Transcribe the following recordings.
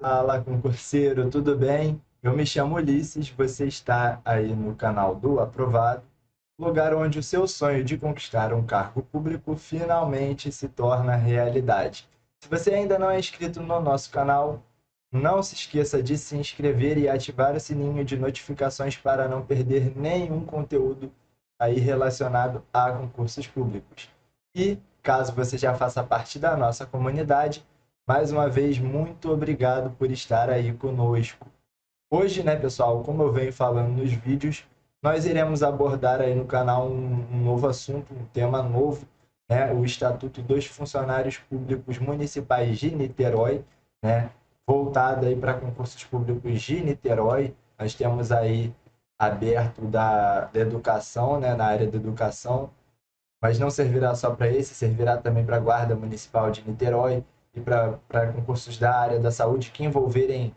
Fala, concurseiro, tudo bem? Eu me chamo Ulisses, você está aí no canal do Aprovado, lugar onde o seu sonho de conquistar um cargo público finalmente se torna realidade. Se você ainda não é inscrito no nosso canal, não se esqueça de se inscrever e ativar o sininho de notificações para não perder nenhum conteúdo aí relacionado a concursos públicos. E, caso você já faça parte da nossa comunidade, mais uma vez, muito obrigado por estar aí conosco. Hoje, né, pessoal, como eu venho falando nos vídeos, nós iremos abordar aí no canal um novo assunto, um tema novo, né, o Estatuto dos Funcionários Públicos Municipais de Niterói, né, voltado aí para concursos públicos de Niterói. Nós temos aí aberto da educação, né, na área da educação, mas não servirá só para esse, servirá também para a Guarda Municipal de Niterói e para concursos da área da saúde que envolverem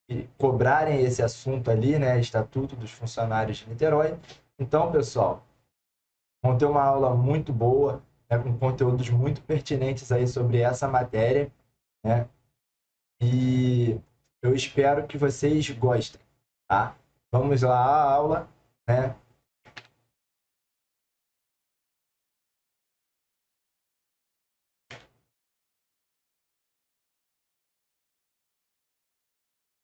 e cobrarem esse assunto ali, né, Estatuto dos Funcionários de Niterói. Então, pessoal, vão ter uma aula muito boa, né, com conteúdos muito pertinentes aí sobre essa matéria, né? E eu espero que vocês gostem, tá? Vamos lá à aula, né?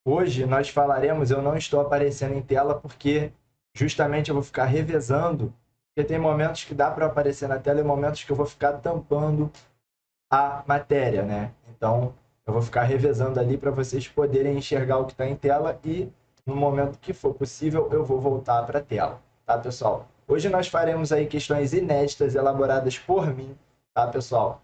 Hoje nós falaremos, eu não estou aparecendo em tela porque justamente eu vou ficar revezando, porque tem momentos que dá para aparecer na tela e momentos que eu vou ficar tampando a matéria, né? Então, eu vou ficar revezando ali para vocês poderem enxergar o que está em tela e no momento que for possível eu vou voltar para a tela, tá, pessoal? Hoje nós faremos aí questões inéditas elaboradas por mim, tá, pessoal?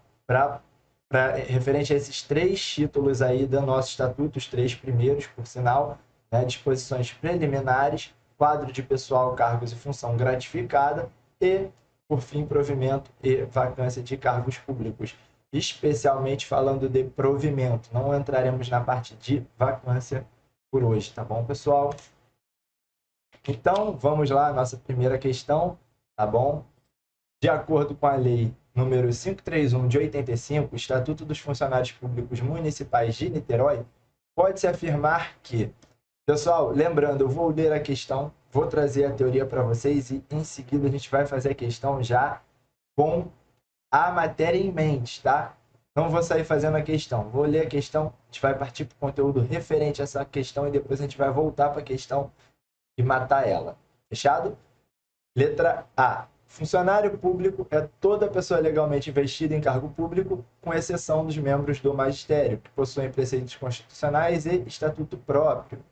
Referente a esses três títulos aí do nosso estatuto, os três primeiros, por sinal, né, disposições preliminares, quadro de pessoal, cargos e função gratificada e, por fim, provimento e vacância de cargos públicos, especialmente falando de provimento. Não entraremos na parte de vacância por hoje, tá bom, pessoal? Então, vamos lá, nossa primeira questão, tá bom? De acordo com a lei número 531 de 85, o Estatuto dos Funcionários Públicos Municipais de Niterói, pode-se afirmar que, pessoal, lembrando, eu vou ler a questão, vou trazer a teoria para vocês e em seguida a gente vai fazer a questão já com a matéria em mente, tá? Não vou sair fazendo a questão, vou ler a questão, a gente vai partir para o conteúdo referente a essa questão e depois a gente vai voltar para a questão e matar ela. Fechado? Letra A. Funcionário público é toda pessoa legalmente investida em cargo público, com exceção dos membros do magistério, que possuem preceitos constitucionais e estatuto próprio.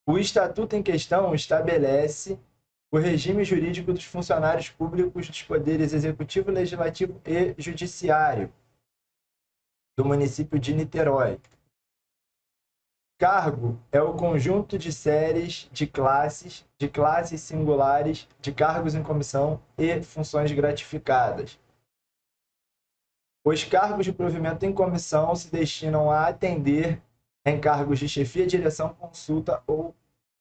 O estatuto em questão estabelece o regime jurídico dos funcionários públicos dos poderes executivo, legislativo e judiciário do município de Niterói. Cargo é o conjunto de séries de classes singulares, de cargos em comissão e funções gratificadas. Os cargos de provimento em comissão se destinam a atender encargos de chefia, direção, consulta ou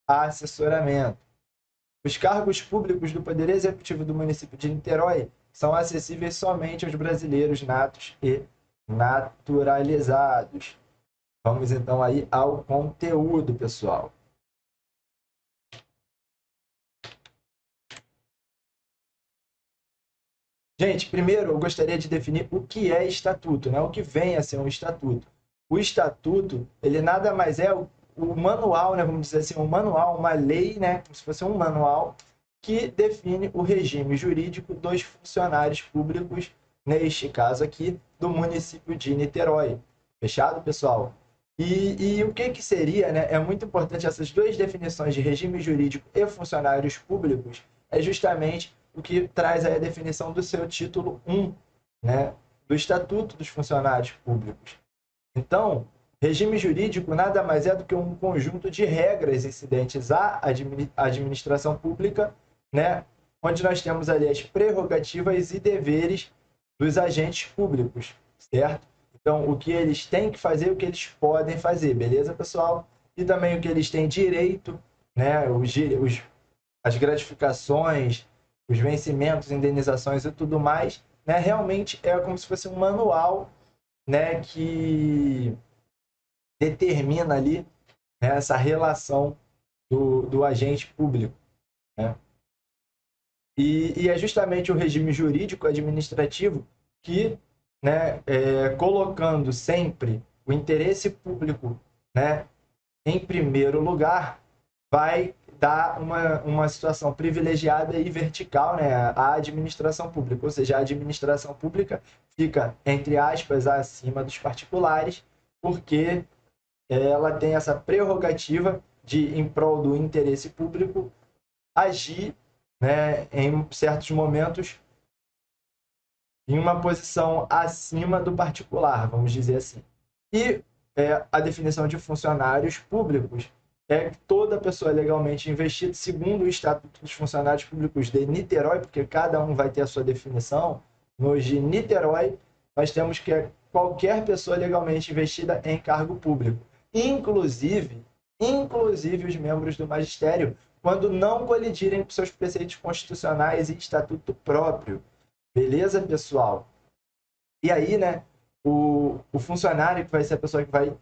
assessoramento. Os cargos públicos do Poder Executivo do município de Niterói são acessíveis somente aos brasileiros natos e naturalizados. Vamos então aí ao conteúdo, pessoal. Gente, primeiro eu gostaria de definir o que é estatuto, né? O que vem a ser um estatuto. O estatuto, ele nada mais é o manual, né? Vamos dizer assim, um manual, uma lei, né? Como se fosse um manual que define o regime jurídico dos funcionários públicos, neste caso aqui, do município de Niterói. Fechado, pessoal? E o que, que seria, né? É muito importante essas duas definições de regime jurídico e funcionários públicos, é justamente o que traz aí a definição do seu título 1, né? Do Estatuto dos Funcionários Públicos. Então, regime jurídico nada mais é do que um conjunto de regras incidentes à administração pública, né? Onde nós temos ali as prerrogativas e deveres dos agentes públicos, certo? Então, o que eles têm que fazer, o que eles podem fazer, beleza, pessoal? E também o que eles têm direito, né? As gratificações, os vencimentos, indenizações e tudo mais, né? Realmente é como se fosse um manual, né? determina ali, né, essa relação do agente público, né? E é justamente o regime jurídico administrativo que, né, colocando sempre o interesse público, né, em primeiro lugar, vai dar uma situação privilegiada e vertical, né, à administração pública. Ou seja, a administração pública fica, entre aspas, acima dos particulares, porque ela tem essa prerrogativa de, em prol do interesse público, agir, né, em certos momentos em uma posição acima do particular, vamos dizer assim. E a definição de funcionários públicos é que toda pessoa legalmente investida, segundo o Estatuto dos Funcionários Públicos de Niterói, porque cada um vai ter a sua definição, no de Niterói, nós temos que qualquer pessoa legalmente investida em cargo público, inclusive os membros do magistério, quando não colidirem com seus preceitos constitucionais e estatuto próprio. Beleza, pessoal? E aí, né, o funcionário, que vai ser a pessoa que vai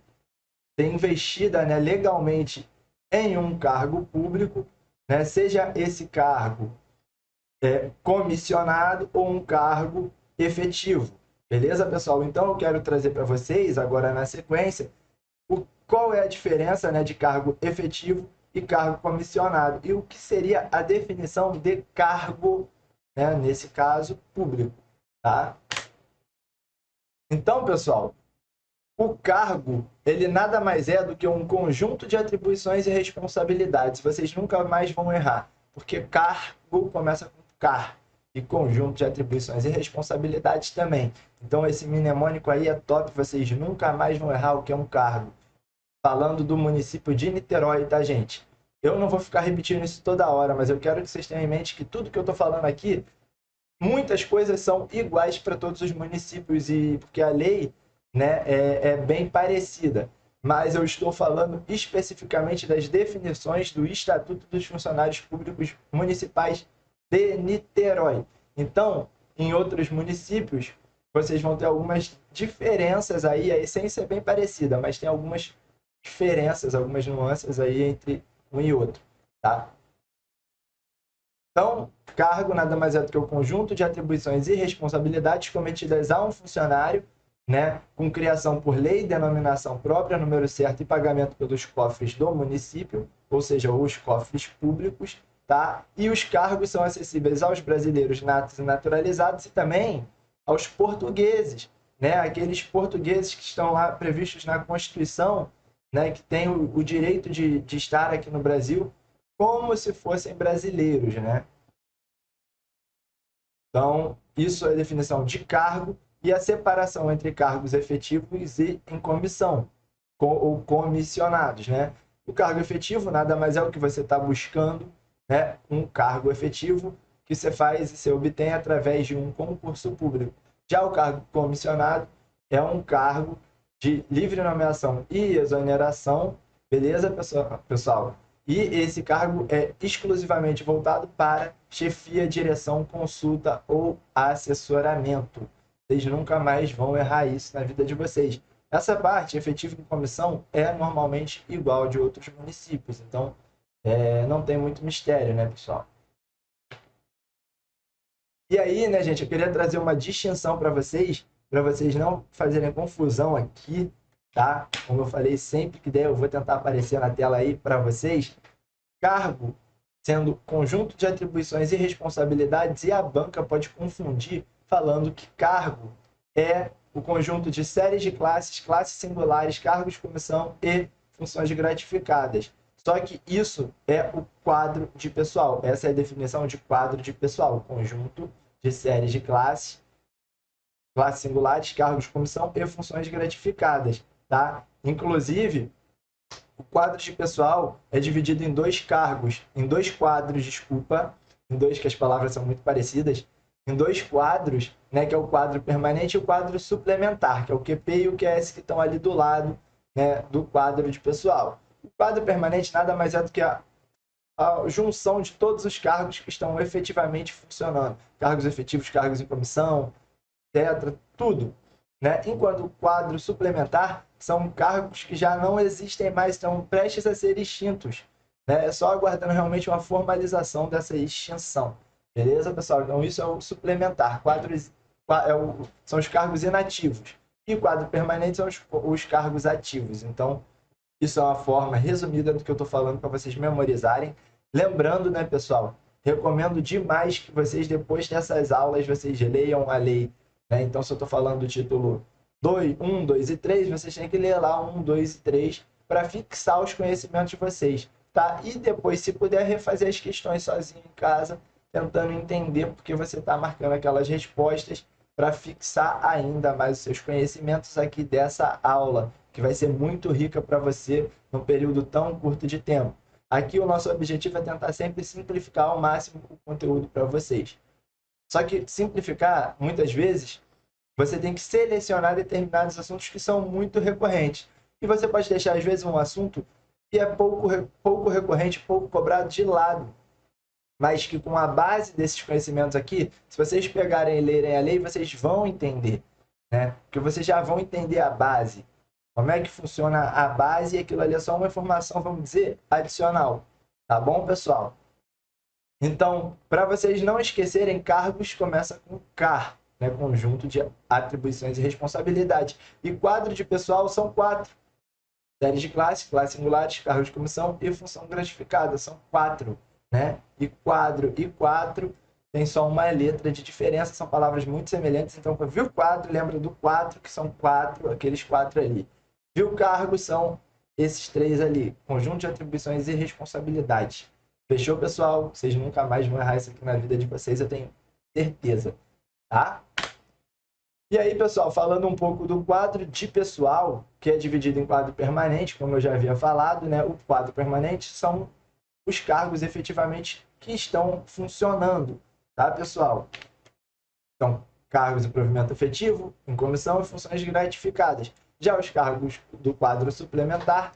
ser investida, né, legalmente em um cargo público, né, seja esse cargo comissionado ou um cargo efetivo. Beleza, pessoal? Então, eu quero trazer para vocês, agora na sequência, qual é a diferença, né, de cargo efetivo e cargo comissionado. E o que seria a definição de cargo, né, nesse caso, público. Tá? Então, pessoal, o cargo, ele nada mais é do que um conjunto de atribuições e responsabilidades. Vocês nunca mais vão errar, porque cargo começa com car, e conjunto de atribuições e responsabilidades também. Então, esse mnemônico aí é top, vocês nunca mais vão errar o que é um cargo. Falando do município de Niterói, tá, gente? Eu não vou ficar repetindo isso toda hora, mas eu quero que vocês tenham em mente que tudo que eu estou falando aqui, muitas coisas são iguais para todos os municípios, e porque a lei, né, é bem parecida. Mas eu estou falando especificamente das definições do Estatuto dos Funcionários Públicos Municipais de Niterói. Então, em outros municípios, vocês vão ter algumas diferenças aí, a essência é bem parecida, mas tem algumas diferenças, algumas nuances aí entre um e outro, tá? Então, cargo nada mais é do que o conjunto de atribuições e responsabilidades cometidas a um funcionário, né, com criação por lei, denominação própria, número certo e pagamento pelos cofres do município, ou seja, os cofres públicos, tá? E os cargos são acessíveis aos brasileiros natos e naturalizados e também aos portugueses, né? Aqueles portugueses que estão lá previstos na Constituição, né, que têm o direito de estar aqui no Brasil como se fossem brasileiros, né? Então, isso é a definição de cargo e a separação entre cargos efetivos e em comissão, ou comissionados, né? O cargo efetivo nada mais é o que você está buscando, né? Um cargo efetivo que você faz e você obtém através de um concurso público. Já o cargo comissionado é um cargo de livre nomeação e exoneração, beleza, pessoal? E esse cargo é exclusivamente voltado para chefia, direção, consulta ou assessoramento. Vocês nunca mais vão errar isso na vida de vocês. Essa parte, efetivo em comissão, é normalmente igual de outros municípios. Então, não tem muito mistério, né, pessoal? E aí, né, gente, eu queria trazer uma distinção para vocês não fazerem confusão aqui, tá? Como eu falei, sempre que der, eu vou tentar aparecer na tela aí para vocês. Cargo sendo conjunto de atribuições e responsabilidades, e a banca pode confundir falando que cargo é o conjunto de séries de classes, classes singulares, cargos, comissão e funções gratificadas. Só que isso é o quadro de pessoal. Essa é a definição de quadro de pessoal. Conjunto de séries de classes, classes singulares, cargos, comissão e funções gratificadas. Tá? Inclusive, o quadro de pessoal é dividido em dois cargos, em dois quadros, desculpa, em dois, que as palavras são muito parecidas, em dois quadros, né, que é o quadro permanente e o quadro suplementar, que é o QP e o QS que estão ali do lado, né, do quadro de pessoal. O quadro permanente nada mais é do que a junção de todos os cargos que estão efetivamente funcionando. Cargos efetivos, cargos em comissão, etc. Tudo. Né? Enquanto o quadro suplementar são cargos que já não existem mais, estão prestes a ser extintos, né? É só aguardando realmente uma formalização dessa extinção. Beleza, pessoal? Então, isso é o suplementar. São os cargos inativos. E quadro permanente são os cargos ativos. Então, isso é uma forma resumida do que eu estou falando para vocês memorizarem. Lembrando, né, pessoal? Recomendo demais que vocês, depois dessas aulas, vocês leiam a lei, né? Então, se eu estou falando do título 1, 2 e 3, vocês têm que ler lá 1, 2 e 3 para fixar os conhecimentos de vocês, tá? E depois, se puder, refazer as questões sozinho em casa, tentando entender porque você está marcando aquelas respostas para fixar ainda mais os seus conhecimentos aqui dessa aula, que vai ser muito rica para você num período tão curto de tempo. Aqui o nosso objetivo é tentar sempre simplificar ao máximo o conteúdo para vocês. Só que simplificar, muitas vezes, você tem que selecionar determinados assuntos que são muito recorrentes. E você pode deixar, às vezes, um assunto que é pouco recorrente, pouco cobrado de lado. Mas que com a base desses conhecimentos aqui, se vocês pegarem e lerem a lei, vocês vão entender, né? Porque vocês já vão entender a base. Como é que funciona a base e aquilo ali é só uma informação, vamos dizer, adicional. Tá bom, pessoal? Então, para vocês não esquecerem, cargos começa com CAR, né? Conjunto de atribuições e responsabilidades. E quadro de pessoal são 4. Séries de classe, classes singulares, cargos de comissão e função gratificada. São 4, né? E quadro e 4 tem só uma letra de diferença, são palavras muito semelhantes. Então, viu quadro, lembra do 4, que são 4, aqueles 4 ali. Viu cargo, são esses 3 ali. Conjunto de atribuições e responsabilidades. Fechou, pessoal? Vocês nunca mais vão errar isso aqui na vida de vocês, eu tenho certeza. Tá? E aí, pessoal, falando um pouco do quadro de pessoal, que é dividido em quadro permanente, como eu já havia falado, né? O quadro permanente são os cargos efetivamente que estão funcionando, tá, pessoal? Então, cargos de provimento efetivo, em comissão e funções gratificadas. Já os cargos do quadro suplementar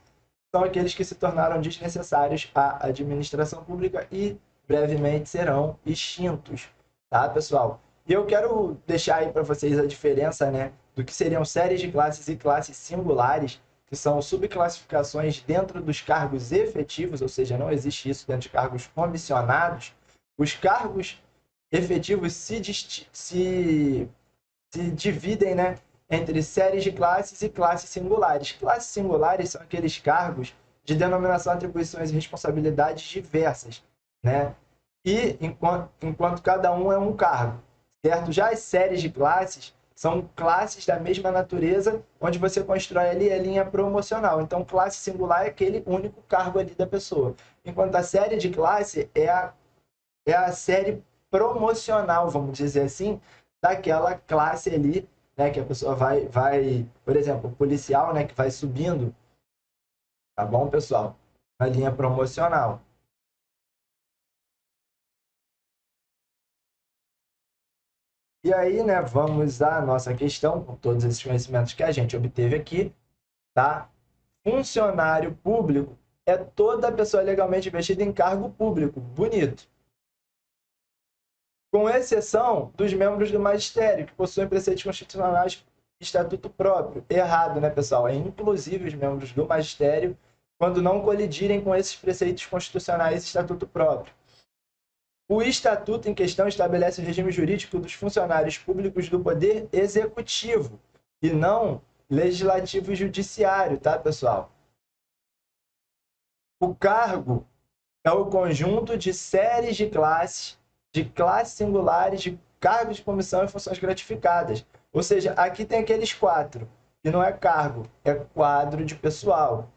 são aqueles que se tornaram desnecessários à administração pública e brevemente serão extintos, tá, pessoal? E eu quero deixar aí para vocês a diferença, né, do que seriam séries de classes e classes singulares, que são subclassificações dentro dos cargos efetivos, ou seja, não existe isso dentro de cargos comissionados. Os cargos efetivos se dividem, né, entre séries de classes e classes singulares. Classes singulares são aqueles cargos de denominação, atribuições e responsabilidades diversas, né? E enquanto cada um é um cargo, certo? Já as séries de classes são classes da mesma natureza, onde você constrói ali a linha promocional. Então, classe singular é aquele único cargo ali da pessoa. Enquanto a série de classe é a série promocional, vamos dizer assim, daquela classe ali, né, que a pessoa vai, por exemplo, o policial, né, que vai subindo, tá bom, pessoal? Na linha promocional. E aí, né, vamos à nossa questão, com todos esses conhecimentos que a gente obteve aqui, tá? Funcionário público é toda pessoa legalmente investida em cargo público. Bonito. Com exceção dos membros do magistério, que possuem preceitos constitucionais e estatuto próprio. Errado, né, pessoal? É inclusive os membros do magistério, quando não colidirem com esses preceitos constitucionais e estatuto próprio. O estatuto em questão estabelece o regime jurídico dos funcionários públicos do Poder Executivo e não Legislativo e Judiciário, tá, pessoal? O cargo é o conjunto de séries de classes singulares, de cargos de comissão e funções gratificadas. Ou seja, aqui tem aqueles 4, que não é cargo, é quadro de pessoal.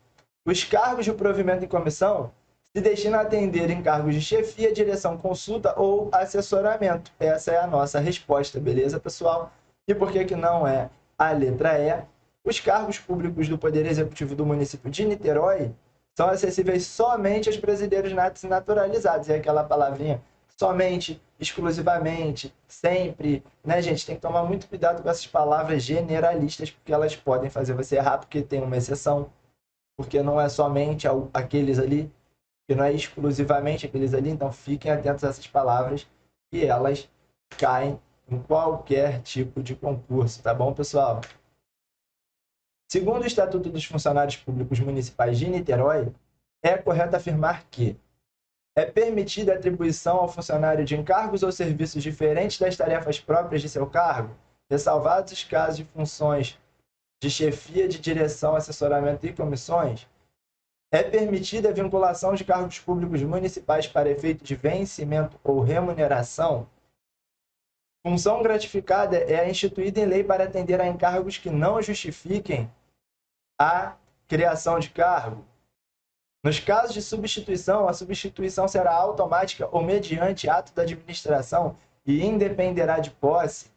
Os cargos de provimento em comissão se destinam a atender em cargos de chefia, direção, consulta ou assessoramento. Essa é a nossa resposta, beleza, pessoal? E por que não é a letra E? Os cargos públicos do Poder Executivo do município de Niterói são acessíveis somente aos brasileiros natos e naturalizados. É aquela palavrinha somente, exclusivamente, sempre, né, gente? Tem que tomar muito cuidado com essas palavras generalistas, porque elas podem fazer você errar, porque tem uma exceção, porque não é somente aqueles ali, que não é exclusivamente aqueles ali, então fiquem atentos a essas palavras, que elas caem em qualquer tipo de concurso, tá bom, pessoal? Segundo o Estatuto dos Funcionários Públicos Municipais de Niterói, é correto afirmar que é permitida a atribuição ao funcionário de encargos ou serviços diferentes das tarefas próprias de seu cargo, ressalvados os casos de funções de chefia de direção, assessoramento e comissões. É permitida a vinculação de cargos públicos municipais para efeito de vencimento ou remuneração. Função gratificada é instituída em lei para atender a encargos que não justifiquem a criação de cargo. Nos casos de substituição, a substituição será automática ou mediante ato da administração e independerá de posse.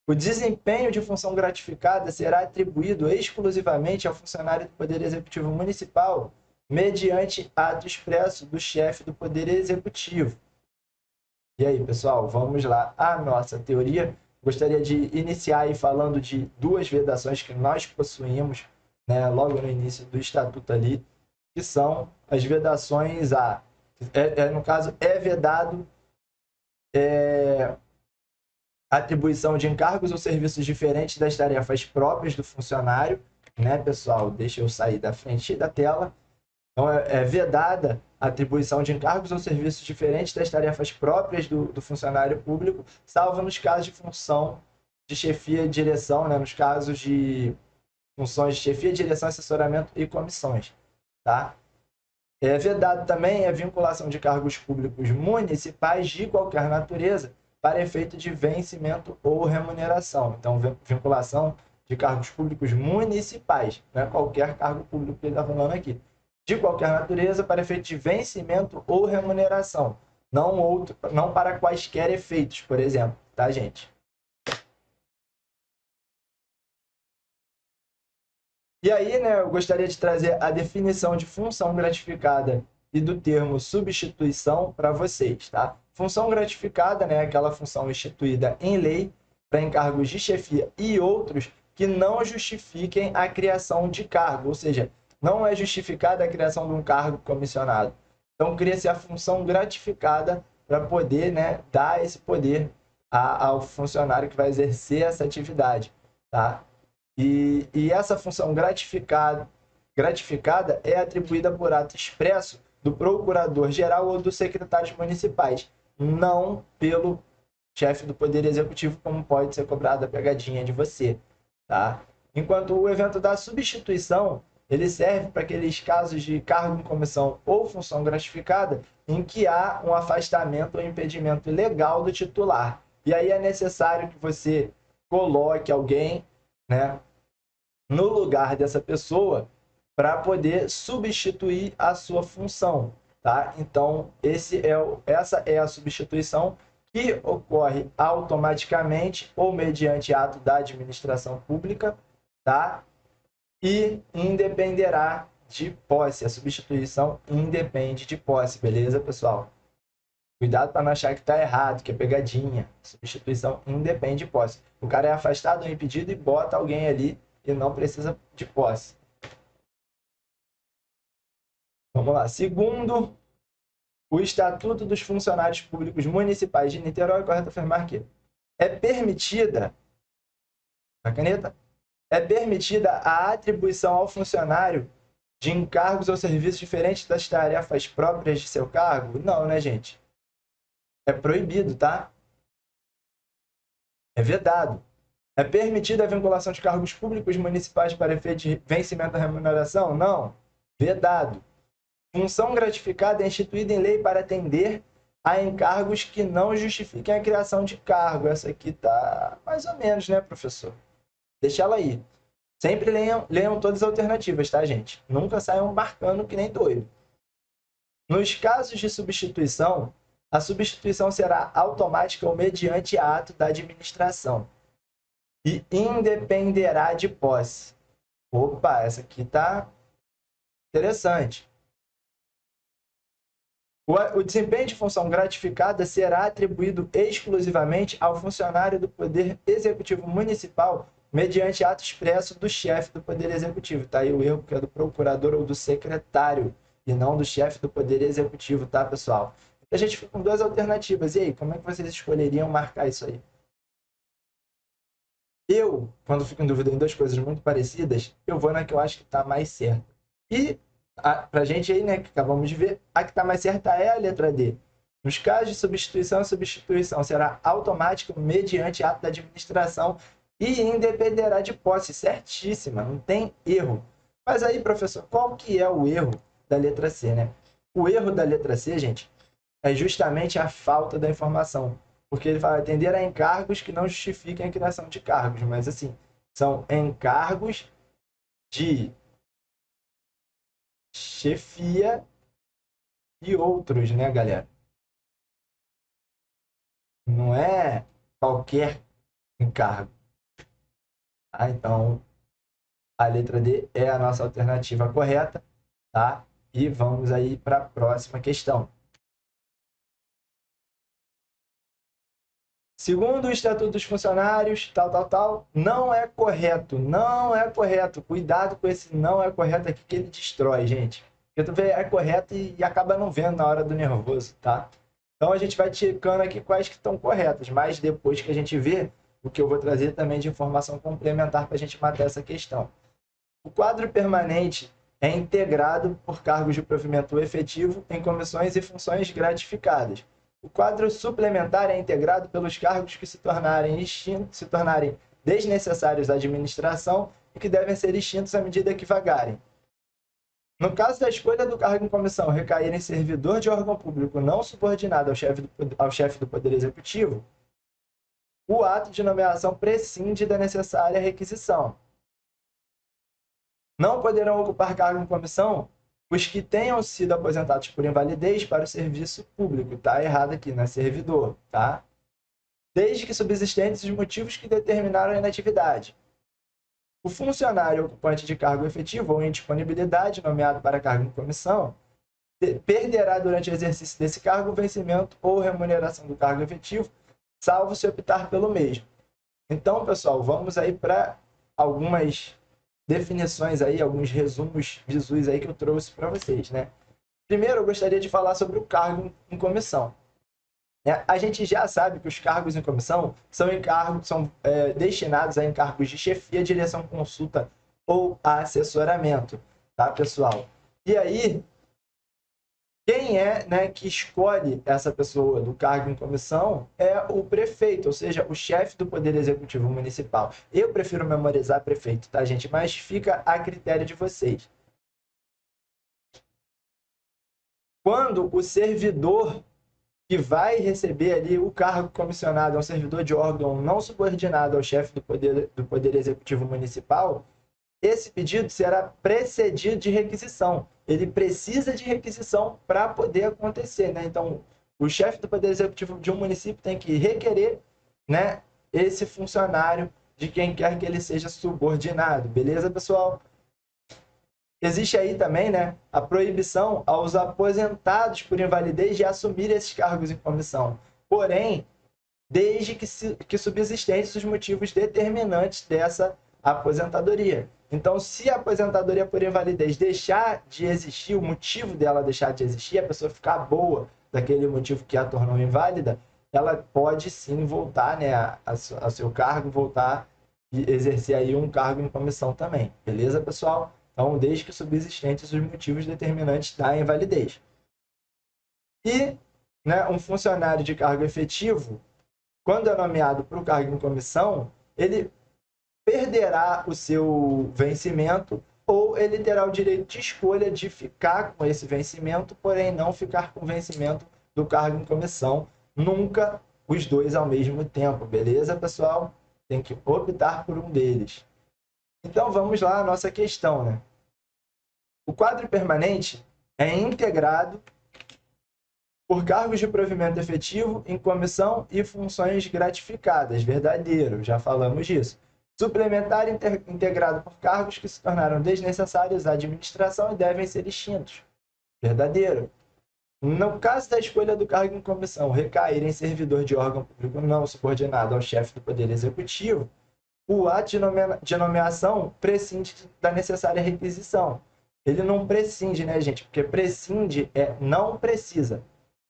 O desempenho de função gratificada será atribuído exclusivamente ao funcionário do Poder Executivo Municipal, mediante ato expresso do chefe do Poder Executivo. E aí, pessoal, vamos lá à nossa teoria. Gostaria de iniciar aí falando de duas vedações que nós possuímos, né, logo no início do Estatuto ali, que são as vedações A. No caso, é vedado atribuição de encargos ou serviços diferentes das tarefas próprias do funcionário, né, pessoal? Deixa eu sair da frente da tela. Então, é vedada a atribuição de encargos ou serviços diferentes das tarefas próprias do funcionário público, salvo nos casos de função de chefia e direção, né, nos casos de funções de chefia, direção, assessoramento e comissões. Tá? É vedado também a vinculação de cargos públicos municipais de qualquer natureza para efeito de vencimento ou remuneração. Então, vinculação de cargos públicos municipais, não é qualquer cargo público que ele está falando aqui, de qualquer natureza para efeito de vencimento ou remuneração, não para quaisquer efeitos, por exemplo, tá, gente? E aí, né, eu gostaria de trazer a definição de função gratificada e do termo substituição para vocês, tá? Função gratificada, né, é aquela função instituída em lei para encargos de chefia e outros que não justifiquem a criação de cargo, ou seja, não é justificada a criação de um cargo comissionado. Então, cria-se a função gratificada para poder, né, dar esse poder ao funcionário que vai exercer essa atividade, tá? E essa função gratificada é atribuída por ato expresso do procurador-geral ou dos secretários municipais, não pelo chefe do Poder Executivo, como pode ser cobrada a pegadinha de você. Tá? Enquanto o evento da substituição, ele serve para aqueles casos de cargo em comissão ou função gratificada em que há um afastamento ou impedimento ilegal do titular. E aí é necessário que você coloque alguém, né, no lugar dessa pessoa para poder substituir a sua função, tá? Então, essa é a substituição que ocorre automaticamente ou mediante ato da administração pública, tá? E independerá de posse. A substituição independe de posse, beleza, pessoal? Cuidado para não achar que está errado, que é pegadinha. Substituição independe de posse. O cara é afastado ou impedido e bota alguém ali e não precisa de posse. Vamos lá. Segundo o Estatuto dos Funcionários Públicos Municipais de Niterói, é correto afirmar que é permitida, a caneta, é permitida a atribuição ao funcionário de encargos ou serviços diferentes das tarefas próprias de seu cargo? Não, né, gente? É proibido, tá? É vedado. É permitida a vinculação de cargos públicos municipais para efeito de vencimento da remuneração? Não. Vedado. Função gratificada é instituída em lei para atender a encargos que não justifiquem a criação de cargo. Essa aqui tá mais ou menos, né, professor? Deixa ela aí. Sempre leiam todas as alternativas, tá, gente? Nunca saiam marcando que nem doido. Nos casos de substituição, a substituição será automática ou mediante ato da administração e independerá de posse. Opa, essa aqui tá interessante. O desempenho de função gratificada será atribuído exclusivamente ao funcionário do Poder Executivo Municipal mediante ato expresso do chefe do Poder Executivo. Tá aí o erro, que é do procurador ou do secretário, e não do chefe do Poder Executivo, tá, pessoal? A gente fica com duas alternativas. E aí, como é que vocês escolheriam marcar isso aí? quando fico em dúvida em duas coisas muito parecidas, eu vou na que eu acho que está mais certa. E, pra gente aí, né, que acabamos de ver, a que está mais certa é a letra D. Nos casos de substituição, a substituição será automática mediante ato da administração e independerá de posse. Certíssima, não tem erro. Mas aí, professor, qual que é o erro da letra C, né? O erro da letra C, gente, é justamente a falta da informação. Porque ele fala atender a encargos que não justifiquem a criação de cargos. Mas, assim, são encargos de chefia e outros, né, galera? Não é qualquer encargo. Tá? Então, a letra D é a nossa alternativa correta, tá? E vamos aí para a próxima questão. Segundo o Estatuto dos Funcionários, não é correto, não é correto. Cuidado com esse não é correto aqui que ele destrói, gente. Porque tu vê, é correto e acaba não vendo na hora do nervoso, tá? Então a gente vai checando aqui quais que estão corretas, mas depois que a gente vê, o que eu vou trazer também de informação complementar para a gente matar essa questão. O quadro permanente é integrado por cargos de provimento efetivo em comissões e funções gratificadas. O quadro suplementar é integrado pelos cargos que se tornarem desnecessários à administração e que devem ser extintos à medida que vagarem. No caso da escolha do cargo em comissão recair em servidor de órgão público não subordinado ao chefe do Poder Executivo, o ato de nomeação prescinde da necessária requisição. Não poderão ocupar cargo em comissão os que tenham sido aposentados por invalidez para o serviço público. Tá errado aqui, não é servidor, tá? Desde que subsistentes os motivos que determinaram a inatividade. O funcionário ocupante de cargo efetivo ou indisponibilidade nomeado para cargo em comissão perderá durante o exercício desse cargo o vencimento ou remuneração do cargo efetivo, salvo se optar pelo mesmo. Então, pessoal, vamos aí para algumas definições aí, alguns resumos visuais aí que eu trouxe para vocês, né? Primeiro, eu gostaria de falar sobre o cargo em comissão. A gente já sabe que os cargos em comissão são destinados a encargos de chefia, direção, consulta ou assessoramento, tá, pessoal? E aí, quem é, né, que escolhe essa pessoa do cargo em comissão é o prefeito, ou seja, o chefe do Poder Executivo Municipal. Eu prefiro memorizar prefeito, tá, gente? Mas fica a critério de vocês. Quando o servidor que vai receber ali o cargo comissionado é um servidor de órgão não subordinado ao chefe do Poder Executivo Municipal, esse pedido será precedido de requisição. Ele precisa de requisição para poder acontecer, né? Então, o chefe do Poder Executivo de um município tem que requerer, né, esse funcionário de quem quer que ele seja subordinado. Beleza, pessoal? Existe aí também, né, a proibição aos aposentados por invalidez de assumir esses cargos em comissão. Porém, desde que subsistentes os motivos determinantes dessa aposentadoria. Então, se a aposentadoria por invalidez deixar de existir, o motivo dela deixar de existir, a pessoa ficar boa daquele motivo que a tornou inválida, ela pode sim voltar, né, a seu cargo, voltar e exercer aí um cargo em comissão também. Beleza, pessoal? Então, desde que subsistentes os motivos determinantes da invalidez. E, né, um funcionário de cargo efetivo, quando é nomeado para o cargo em comissão, ele perderá o seu vencimento ou ele terá o direito de escolha de ficar com esse vencimento, porém não ficar com o vencimento do cargo em comissão, nunca os dois ao mesmo tempo, beleza, pessoal? Tem que optar por um deles. Então vamos lá à nossa questão, né? O quadro permanente é integrado por cargos de provimento efetivo em comissão e funções gratificadas. Verdadeiro, já falamos disso. Suplementar integrado por cargos que se tornaram desnecessários à administração e devem ser extintos. Verdadeiro. No caso da escolha do cargo em comissão recair em servidor de órgão público não subordinado ao chefe do Poder Executivo, o ato de nomeação prescinde da necessária requisição. Ele não prescinde, né, gente? Porque prescinde é não precisa.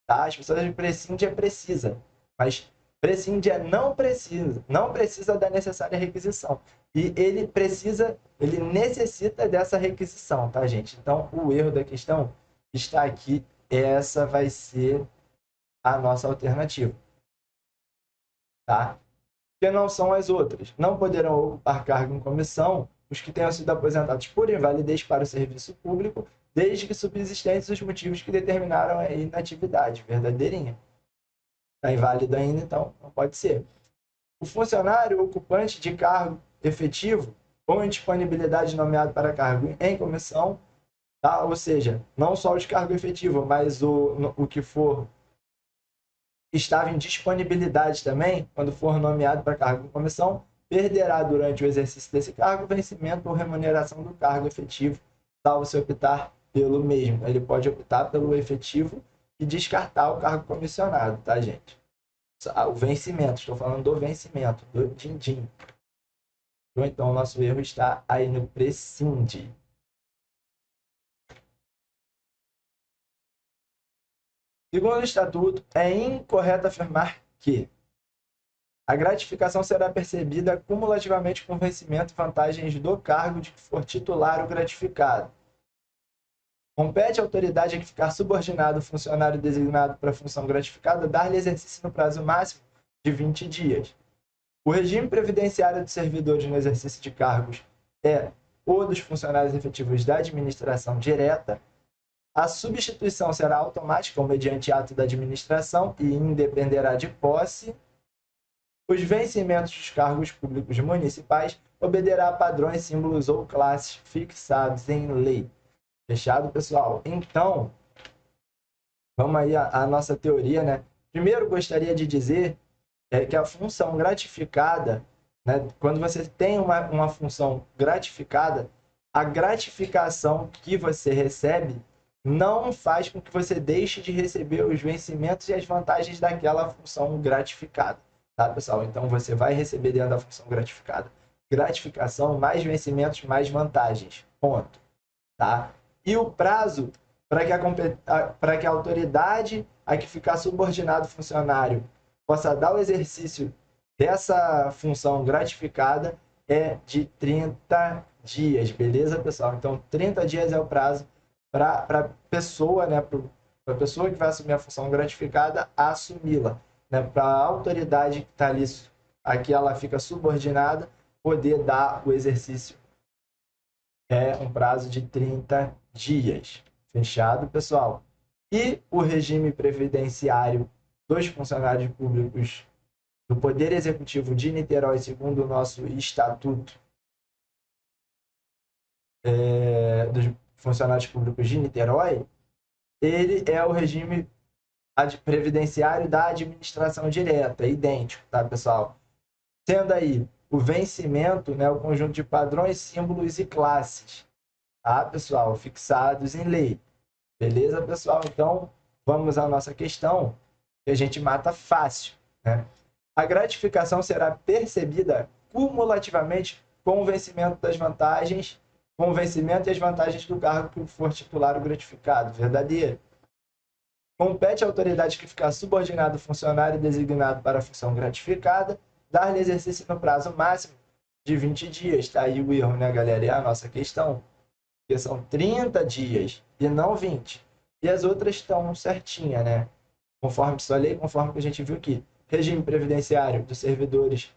Tá? As pessoas prescinde é precisa. Mas Prescinde é não precisa da necessária requisição. E ele necessita dessa requisição, tá, gente? Então, o erro da questão está aqui. Essa vai ser a nossa alternativa, tá? Que não são as outras. Não poderão ocupar cargo em comissão os que tenham sido aposentados por invalidez para o serviço público, desde que subsistentes os motivos que determinaram a inatividade. Verdadeirinha. Está inválido ainda, então não pode ser. O funcionário ocupante de cargo efetivo ou em disponibilidade nomeado para cargo em comissão, tá? Ou seja, não só os cargos efetivos, mas o que for estava em disponibilidade também, quando for nomeado para cargo em comissão, perderá durante o exercício desse cargo vencimento ou remuneração do cargo efetivo, salvo se optar pelo mesmo. Ele pode optar pelo efetivo e descartar o cargo comissionado, tá, gente? O vencimento, estou falando do vencimento, do din-din. Então, o nosso erro está aí no prescinde. Segundo o Estatuto, é incorreto afirmar que a gratificação será percebida cumulativamente com vencimento e vantagens do cargo de que for titular o gratificado. Compete à autoridade a que ficar subordinado ao funcionário designado para a função gratificada dar-lhe exercício no prazo máximo de 20 dias. O regime previdenciário dos servidores no exercício de cargos é o dos funcionários efetivos da administração direta. A substituição será automática ou mediante ato da administração e independerá de posse. Os vencimentos dos cargos públicos municipais obedecerá a padrões, símbolos ou classes fixados em lei. Fechado, pessoal? Então, vamos aí à nossa teoria, né? Primeiro, gostaria de dizer que a função gratificada, né, quando você tem uma função gratificada, a gratificação que você recebe não faz com que você deixe de receber os vencimentos e as vantagens daquela função gratificada, tá, pessoal? Então, você vai receber dentro da função gratificada gratificação, mais vencimentos, mais vantagens, ponto, tá? E o prazo para que a autoridade a que ficar subordinado ao funcionário possa dar o exercício dessa função gratificada é de 30 dias, beleza, pessoal? Então, 30 dias é o prazo para a pessoa, né, para a pessoa que vai assumir a função gratificada, assumi-la, né, para a autoridade que está ali, aqui ela fica subordinada, poder dar o exercício. É um prazo de 30 dias. Fechado, pessoal? E o regime previdenciário dos funcionários públicos do Poder Executivo de Niterói, segundo o nosso Estatuto dos Funcionários Públicos de Niterói, ele é o regime previdenciário da administração direta, idêntico, tá, pessoal? Sendo aí o vencimento, né, o conjunto de padrões, símbolos e classes, tá, pessoal? Fixados em lei. Beleza, pessoal? Então, vamos à nossa questão, que a gente mata fácil, né? A gratificação será percebida cumulativamente com o vencimento das vantagens, com o vencimento e as vantagens do cargo que for titular o gratificado. Verdadeiro. Compete à autoridade que ficar subordinado ao funcionário designado para a função gratificada dar-lhe exercício no prazo máximo de 20 dias. Tá aí o erro, né, galera? É a nossa questão. Porque são 30 dias e não 20. E as outras estão certinhas, né? Conforme sua lei, conforme que a gente viu aqui. Regime previdenciário dos servidores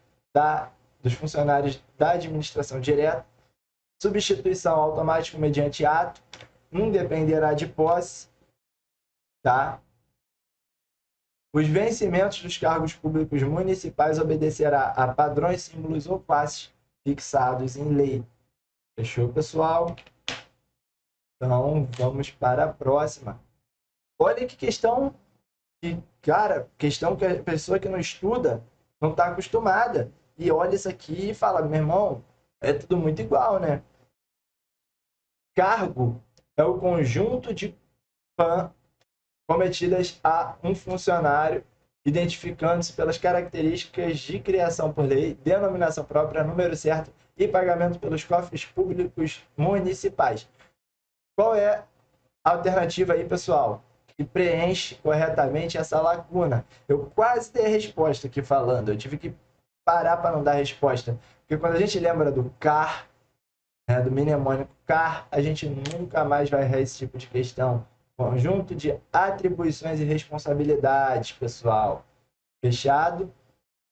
dos funcionários da administração direta. Substituição automática mediante ato. Independerá de posse. Tá? Os vencimentos dos cargos públicos municipais obedecerá a padrões, símbolos ou classes fixados em lei. Fechou, pessoal? Então, vamos para a próxima. Olha que questão questão que a pessoa que não estuda não está acostumada. E olha isso aqui e fala, meu irmão, é tudo muito igual, né? Cargo é o conjunto de cometidas a um funcionário, identificando-se pelas características de criação por lei, denominação própria, número certo e pagamento pelos cofres públicos municipais. Qual é a alternativa aí, pessoal? que preenche corretamente essa lacuna. Eu quase dei a resposta aqui falando, eu tive que parar para não dar a resposta. Porque quando a gente lembra do CAR, né, do mnemônico CAR, a gente nunca mais vai errar esse tipo de questão. Conjunto de atribuições e responsabilidades, pessoal. Fechado?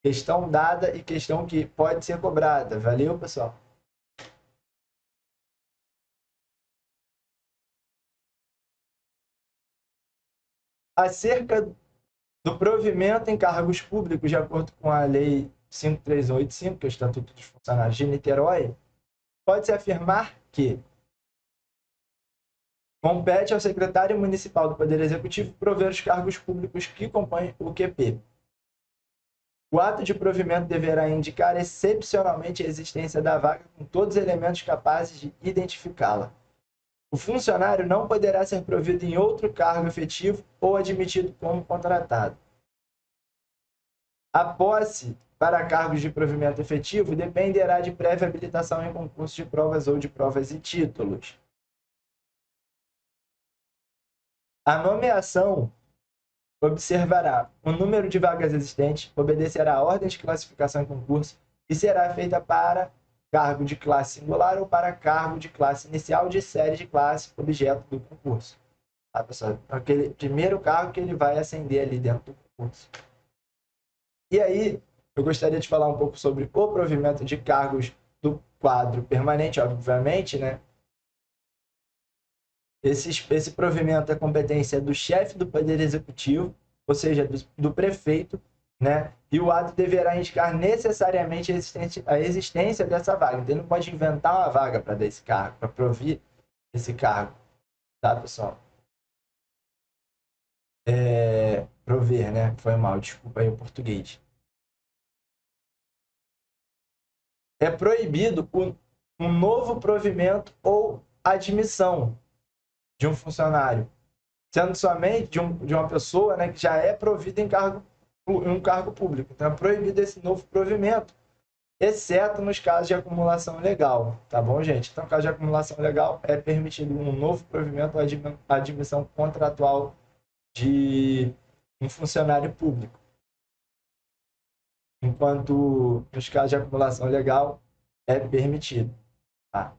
Questão dada e questão que pode ser cobrada. Valeu, pessoal? Acerca do provimento em cargos públicos, de acordo com a Lei 5.385, que é o Estatuto dos Funcionários de Niterói, pode-se afirmar que compete ao secretário municipal do Poder Executivo prover os cargos públicos que compõem o QP. O ato de provimento deverá indicar excepcionalmente a existência da vaga com todos os elementos capazes de identificá-la. O funcionário não poderá ser provido em outro cargo efetivo ou admitido como contratado. A posse para cargos de provimento efetivo dependerá de prévia habilitação em concurso de provas ou de provas e títulos. A nomeação observará o número de vagas existentes, obedecerá à ordem de classificação em concurso e será feita para cargo de classe singular ou para cargo de classe inicial de série de classe objeto do concurso. Tá, pessoal? Aquele primeiro cargo que ele vai ascender ali dentro do concurso. E aí, eu gostaria de falar um pouco sobre o provimento de cargos do quadro permanente, obviamente, né? Esse provimento é competência do chefe do Poder Executivo, ou seja, do prefeito, né? E o ato deverá indicar necessariamente a existência dessa vaga. Então, ele não pode inventar uma vaga para dar esse cargo, para provir esse cargo, tá, pessoal? Prover, né? Foi mal, desculpa aí o português. É proibido um novo provimento ou admissão de um funcionário, sendo somente de uma pessoa, né, que já é provida em um cargo público. Então, é proibido esse novo provimento, exceto nos casos de acumulação legal. Tá bom, gente? Então, no caso de acumulação legal, é permitido um novo provimento ou admissão contratual de um funcionário público. Enquanto nos casos de acumulação legal, é permitido. Tá?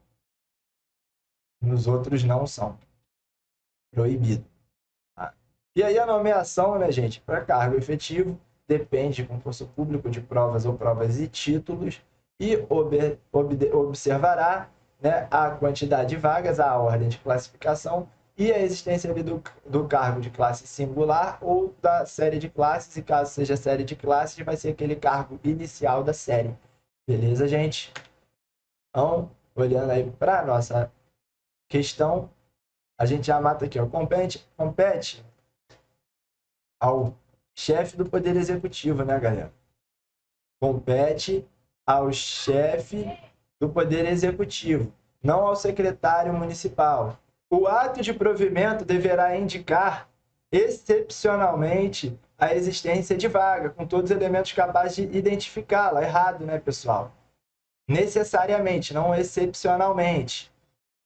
Nos outros não são. Proibido. Tá? E aí a nomeação, né, gente, para cargo efetivo depende de concurso público de provas ou provas e títulos e observará, né, a quantidade de vagas, a ordem de classificação e a existência ali do cargo de classe singular ou da série de classes, e caso seja série de classes, vai ser aquele cargo inicial da série. Beleza, gente? Então, olhando aí para a nossa questão, a gente já mata aqui, ó, compete ao chefe do Poder Executivo, né, galera? Compete ao chefe do Poder Executivo, não ao secretário municipal. O ato de provimento deverá indicar excepcionalmente a existência de vaga, com todos os elementos capazes de identificá-la. Errado, né, pessoal? Necessariamente, não excepcionalmente.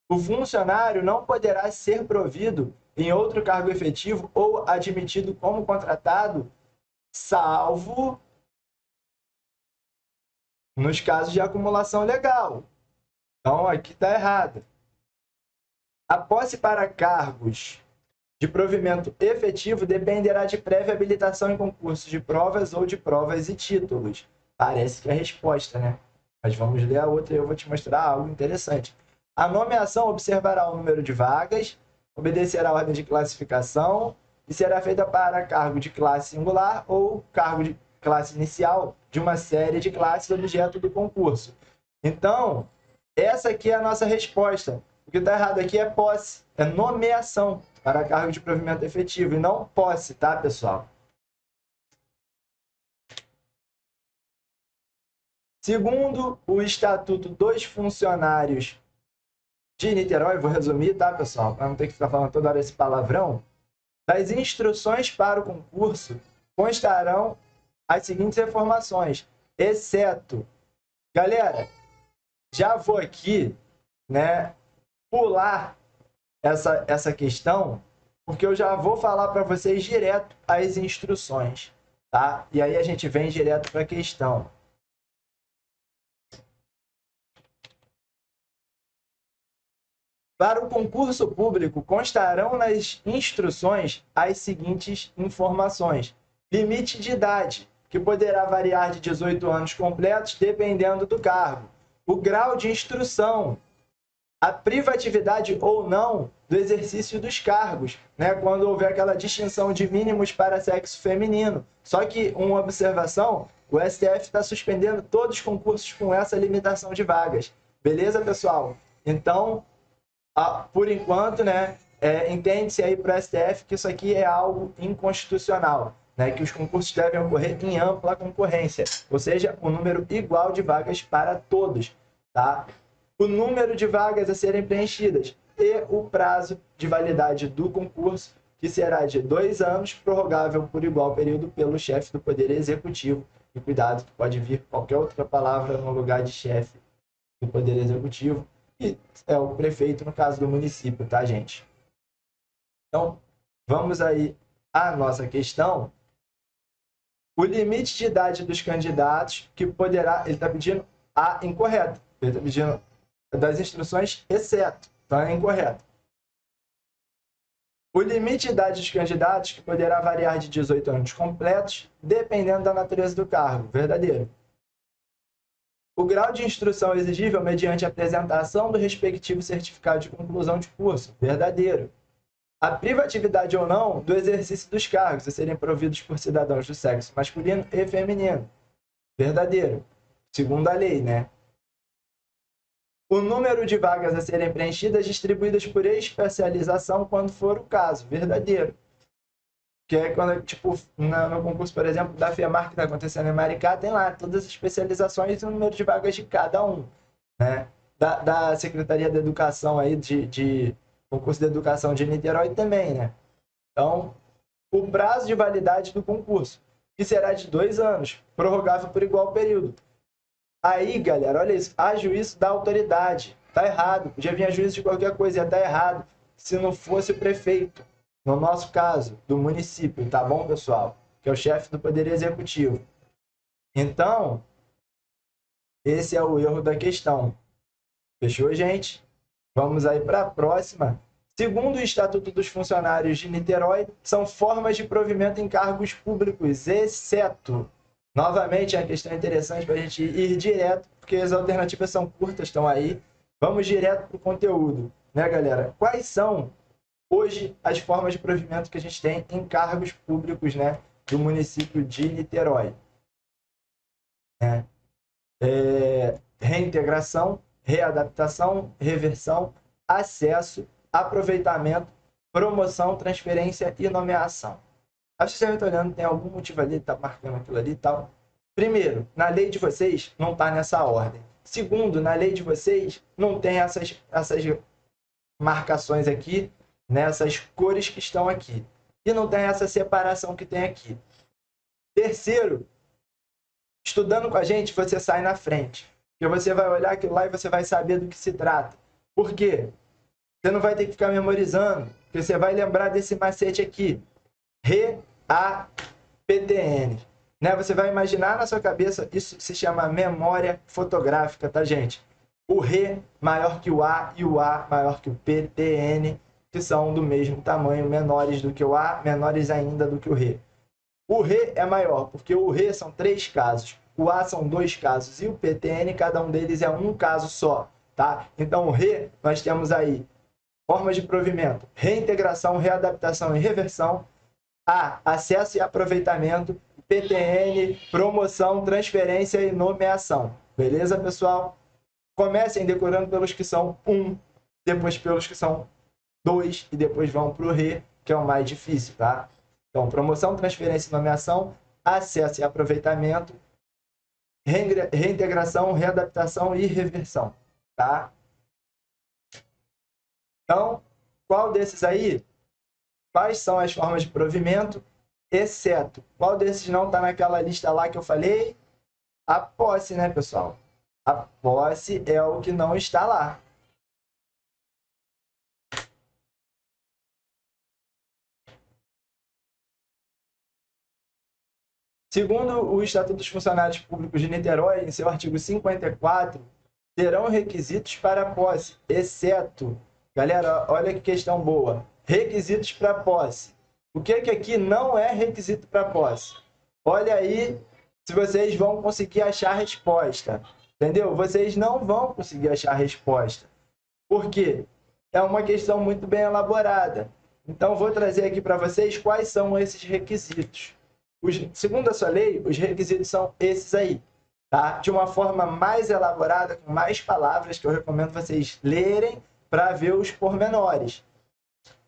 O funcionário não poderá ser provido em outro cargo efetivo ou admitido como contratado, salvo nos casos de acumulação legal. Então, aqui está errado. A posse para cargos de provimento efetivo dependerá de prévia habilitação em concursos de provas ou de provas e títulos. Parece que é a resposta, né? Mas vamos ler a outra e eu vou te mostrar algo interessante. A nomeação observará o número de vagas, obedecerá a ordem de classificação e será feita para cargo de classe singular ou cargo de classe inicial de uma série de classes objeto do concurso. Então, essa aqui é a nossa resposta. O que está errado aqui é posse, é nomeação para cargo de provimento efetivo e não posse, tá, pessoal? Segundo o Estatuto dos Funcionários de Niterói, vou resumir, tá, pessoal? Para não ter que ficar falando toda hora esse palavrão. Das instruções para o concurso constarão as seguintes informações, exceto... Galera, já vou aqui, né, pular essa questão porque eu já vou falar para vocês direto as instruções, tá? E aí a gente vem direto para a questão. Para o concurso público, constarão nas instruções as seguintes informações. Limite de idade, que poderá variar de 18 anos completos, dependendo do cargo. O grau de instrução, a privatividade ou não do exercício dos cargos, né? Quando houver aquela distinção de mínimos para sexo feminino. Só que, uma observação, o STF está suspendendo todos os concursos com essa limitação de vagas. Beleza, pessoal? Então, por enquanto, né, entende-se aí para o STF que isso aqui é algo inconstitucional, né, que os concursos devem ocorrer em ampla concorrência, ou seja, um número igual de vagas para todos, tá? O número de vagas a serem preenchidas e o prazo de validade do concurso, que será de 2 anos, prorrogável por igual período pelo chefe do Poder Executivo. E cuidado, que pode vir qualquer outra palavra no lugar de chefe do Poder Executivo, e é o prefeito no caso do município, tá, gente? Então, vamos aí à nossa questão. O limite de idade dos candidatos que poderá... Ele está pedindo a incorreta. Ele está pedindo das instruções, exceto. Então, é incorreto. O limite de idade dos candidatos que poderá variar de 18 anos completos, dependendo da natureza do cargo. Verdadeiro. O grau de instrução exigível mediante a apresentação do respectivo certificado de conclusão de curso. Verdadeiro. A privatividade ou não do exercício dos cargos a serem providos por cidadãos do sexo masculino e feminino. Verdadeiro. Segundo a lei, né? O número de vagas a serem preenchidas distribuídas por especialização quando for o caso. Verdadeiro. Que é quando, tipo, no concurso, por exemplo, da FEMAR que está acontecendo em Maricá, tem lá todas as especializações e o número de vagas de cada um, né? Da Secretaria da Educação aí, de concurso de educação de Niterói também, né? Então, o prazo de validade do concurso, que será de 2 anos, prorrogável por igual período. Aí, galera, olha isso, a juízo da autoridade. Tá errado, podia vir a juízo de qualquer coisa, ia estar errado se não fosse o prefeito. No nosso caso, do município, tá bom, pessoal? Que é o chefe do Poder Executivo. Então, esse é o erro da questão. Fechou, gente? Vamos aí para a próxima. Segundo o Estatuto dos Funcionários de Niterói, são formas de provimento em cargos públicos, exceto... Novamente, é uma questão interessante para a gente ir direto, porque as alternativas são curtas, estão aí. Vamos direto para o conteúdo, né, galera? Quais são hoje as formas de provimento que a gente tem em cargos públicos, né, do município de Niterói? Reintegração, readaptação, reversão, acesso, aproveitamento, promoção, transferência e nomeação. Acho que você está olhando, tem algum motivo ali, está marcando aquilo ali e tal. Primeiro, na lei de vocês não está nessa ordem. Segundo, na lei de vocês não tem essas marcações aqui, nessas cores que estão aqui. E não tem essa separação que tem aqui. Terceiro, estudando com a gente, você sai na frente. Porque você vai olhar aquilo lá e você vai saber do que se trata. Por quê? Você não vai ter que ficar memorizando, porque você vai lembrar desse macete aqui. RAPTN. Né? Você vai imaginar na sua cabeça, isso se chama memória fotográfica, tá, gente? O RE maior que o A e o A maior que o PTN, que são do mesmo tamanho, menores do que o A, menores ainda do que o RE. O RE é maior, porque o RE são 3 casos, o A são 2 casos e o PTN, cada um deles é um caso só, tá? Então, o RE, nós temos aí formas de provimento, reintegração, readaptação e reversão. A, acesso e aproveitamento. PTN, promoção, transferência e nomeação. Beleza, pessoal? Comecem decorando pelos que são 1, depois pelos que são 2 e depois vão para o RE, que é o mais difícil, tá? Então, promoção, transferência e nomeação, acesso e aproveitamento, reintegração, readaptação e reversão, tá? Então, qual desses aí? Quais são as formas de provimento, exceto qual desses não está naquela lista lá que eu falei? A posse, né, pessoal? A posse é o que não está lá. Segundo o Estatuto dos Funcionários Públicos de Niterói, em seu artigo 54, terão requisitos para a posse, exceto, galera, olha que questão boa, requisitos para posse. O que aqui não é requisito para posse? Olha aí se vocês vão conseguir achar a resposta, entendeu? Vocês não vão conseguir achar a resposta. Por quê? É uma questão muito bem elaborada. Então, vou trazer aqui para vocês quais são esses requisitos. Segundo a sua lei, os requisitos são esses aí, tá? De uma forma mais elaborada, com mais palavras, que eu recomendo vocês lerem para ver os pormenores.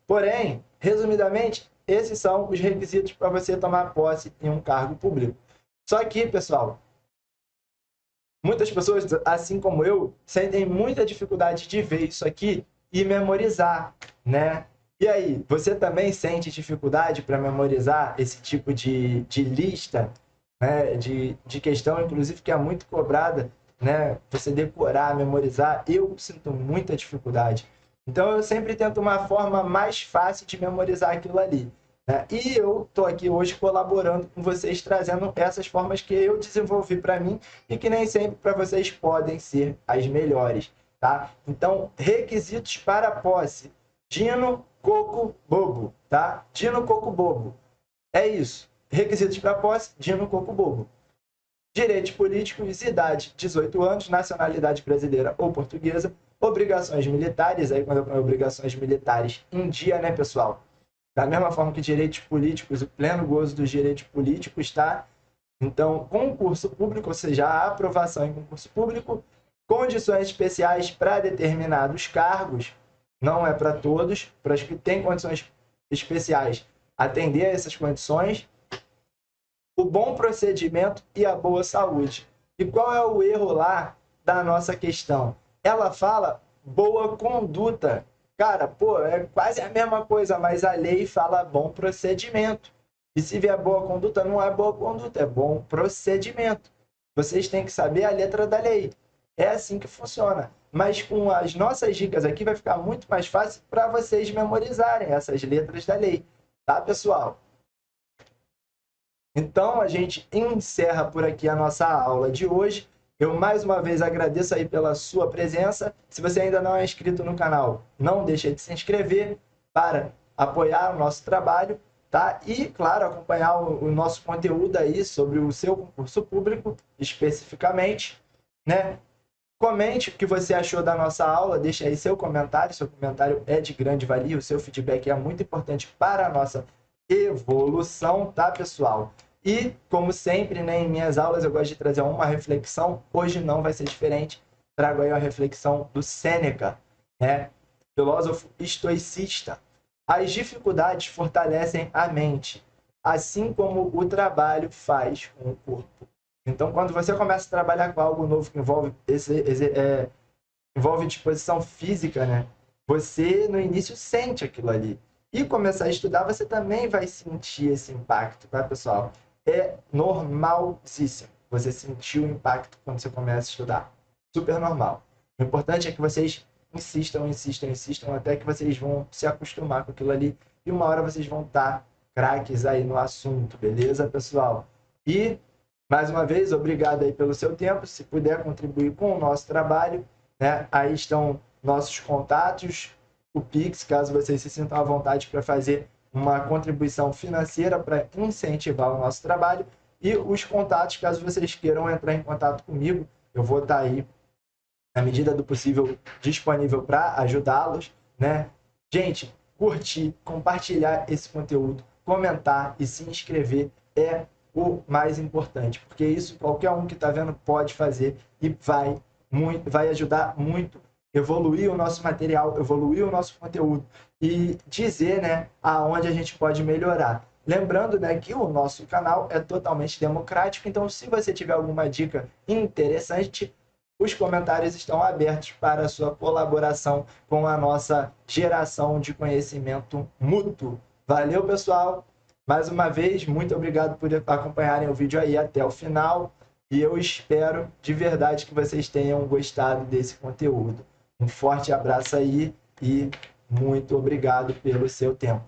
Porém, resumidamente, esses são os requisitos para você tomar posse em um cargo público. Só que, pessoal, muitas pessoas, assim como eu, sentem muita dificuldade de ver isso aqui e memorizar, né? E aí, você também sente dificuldade para memorizar esse tipo de lista, né? De questão, inclusive, que é muito cobrada, né? Você decorar, memorizar, eu sinto muita dificuldade. Então, eu sempre tento uma forma mais fácil de memorizar aquilo ali, né? E eu estou aqui hoje colaborando com vocês, trazendo essas formas que eu desenvolvi para mim e que nem sempre para vocês podem ser as melhores, tá? Então, requisitos para posse. Dino, coco, bobo, tá? Dino, coco, bobo. É isso. Requisitos para posse, Dino, coco, bobo. Direitos políticos, idade, 18 anos, nacionalidade brasileira ou portuguesa, obrigações militares, aí quando eu falo obrigações militares em dia, né, pessoal? Da mesma forma que direitos políticos, o pleno gozo dos direitos políticos, tá? Então, concurso público, ou seja, a aprovação em concurso público, condições especiais para determinados cargos, não é para todos, para os que têm condições especiais, atender a essas condições, o bom procedimento e a boa saúde. E qual é o erro lá da nossa questão? Ela fala boa conduta. Cara, pô, é quase a mesma coisa, mas a lei fala bom procedimento. E se vier boa conduta, não é boa conduta, é bom procedimento. Vocês têm que saber a letra da lei. É assim que funciona. Mas com as nossas dicas aqui vai ficar muito mais fácil para vocês memorizarem essas letras da lei. Tá, pessoal? Então, a gente encerra por aqui a nossa aula de hoje. Eu, mais uma vez, agradeço aí pela sua presença. Se você ainda não é inscrito no canal, não deixe de se inscrever para apoiar o nosso trabalho, tá? E, claro, acompanhar o nosso conteúdo aí sobre o seu concurso público, especificamente, né? Comente o que você achou da nossa aula, deixe aí seu comentário é de grande valia, o seu feedback é muito importante para a nossa evolução, tá, pessoal? E, como sempre, né, em minhas aulas eu gosto de trazer uma reflexão, hoje não vai ser diferente, trago aí a reflexão do Sêneca, né, filósofo estoicista. As dificuldades fortalecem a mente, assim como o trabalho faz com o corpo. Então, quando você começa a trabalhar com algo novo que envolve envolve disposição física, né? Você, no início, sente aquilo ali. E começar a estudar, você também vai sentir esse impacto, tá, pessoal? É normalzíssimo você sentir o impacto quando você começa a estudar. Super normal. O importante é que vocês insistam, insistam, insistam, até que vocês vão se acostumar com aquilo ali. E uma hora vocês vão estar craques aí no assunto, beleza, pessoal? E mais uma vez, obrigado aí pelo seu tempo. Se puder contribuir com o nosso trabalho, né? Aí estão nossos contatos, o Pix, caso vocês se sintam à vontade para fazer uma contribuição financeira para incentivar o nosso trabalho. E os contatos, caso vocês queiram entrar em contato comigo, eu vou estar aí, na medida do possível, disponível para ajudá-los, né? Gente, curtir, compartilhar esse conteúdo, comentar e se inscrever é o mais importante, porque isso qualquer um que está vendo pode fazer e vai ajudar muito, evoluir o nosso material, evoluir o nosso conteúdo e dizer, né, aonde a gente pode melhorar. Lembrando, né, que o nosso canal é totalmente democrático, então se você tiver alguma dica interessante, os comentários estão abertos para a sua colaboração com a nossa geração de conhecimento mútuo. Valeu, pessoal! Mais uma vez, muito obrigado por acompanharem o vídeo aí até o final. E eu espero de verdade que vocês tenham gostado desse conteúdo. Um forte abraço aí e muito obrigado pelo seu tempo.